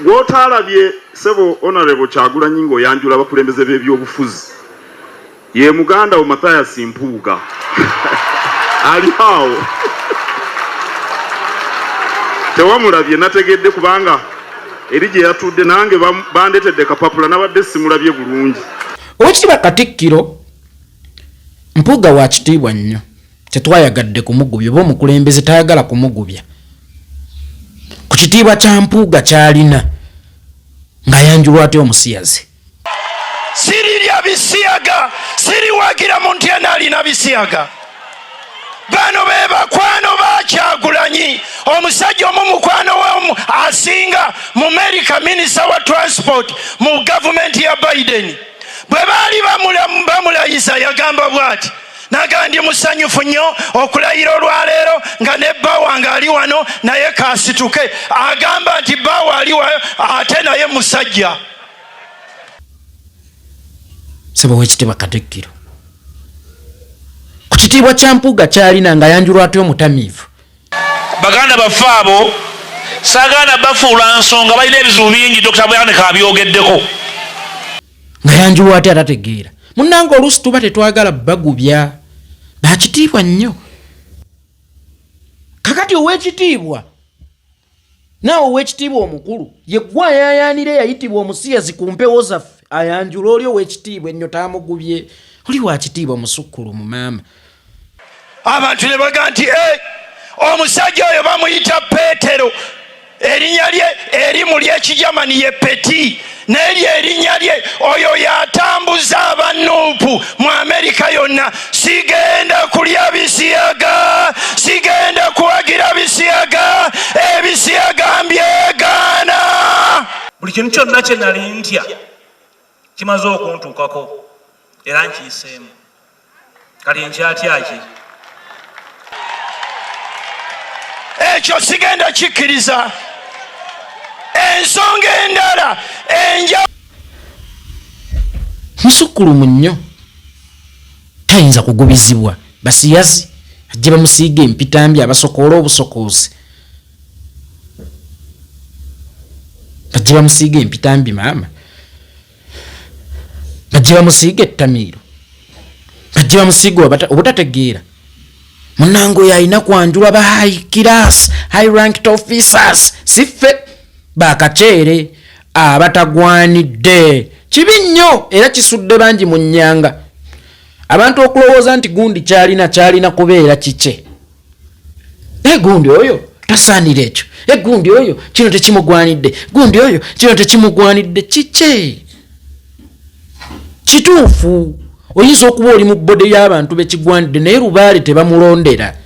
Gwotalabye sebo honorable Kyagulanyi ng'oyanjula abakulembeze b'ebyobufuzi ye muganda wo Mathias Mpuuga ali awo tewamulabye nategedde kubanga eri gye yatudde nange bandetedde kapapula nabadde simulabye bulungi. Oweekitiibwa Katikkiro Mpuuga wa kitiibwa nnyo tetwayagadde kumugubya oba omukulembeze tayagala kumugubya ku kitiibwa kya Mpuuga kyalina ng'ayanjulwa atya omusiyazi. Sirirya bisiyaga siriwagira muntu yenna alina bisiyaga. Bano be bakwano ba Kyagulanyi omusajja omumukwano we asinga mu America Minister wa Transport mu government ya Biden bwe baali bamulayisa yagamba bwati nagandi musanyufu nnyo okulayira olwaleero nga ne Bbawa nga ali wano naye kasituke agamba nti Bbawa ali ate naye musajja. Sebo Oweekitiibwa Katikkiro ku kitiibwa kya Mpuuga kyalina ng'ayanjulwa atya omutamiivu. Baganda baffe abo saagana bafuula nsonga balina ebizibu bingi Dr. Bwanika abyogeddeko ng'ayanjulwa atya atategeera. Munnange oluusi tuba tetwagala bagubya bakitiibwa nnyo. Kakati Oweekitiibwa naawe Oweekitiibwa omukulu ye gwa yayaanire yayitibwa omusiyazi ku mpewo zaffe ayanjula oli Oweekitiibwa ennyo taamugubye oli wa kitiibwa musukkulu mu maama. Abantu ne baga nti omusajja oyo bamuyita Peetero erinnya lye erimu ly'Ekijamani ye Peti n'eri erinnya lye oyo yatambuza abanuupu mu Amerika yonna. Sigenda kulya bisiyaga sigenda kuwagira bisiyaga ebisiyaga mbyegaana. buli kintu kyonna kye nali ntya kimaze okuntuukako era nkiyiseemu kati nkyatya ki? Ekyo sigenda kikkiriza. Ensonga endala enja musukkulumu nnyo tayinza kugubizibwa basiyazi ajje bamusiiga empitambi abasokoola obusokoozi bajje bamusiiga empitambi maama bajje bamusiiga ettamiiro bajje bamusiiga obutategeera. Munnange oyo alina kwanjulwa ba high class high ranked officers siffe bakaceere abatagwanidde kibi nnyo era kisudde bangi mu nnyanga abantu okulowooza nti gundi kyalina kubeera kike. Gundi oyo tasaanira ekyo gundi oyo kino tekimugwanidde gundi oyo kino tekimugwanidde kike kituufu oyinza okuba oli mu bbode y'abantu bekigwanidde naye lubaale tebamulondera.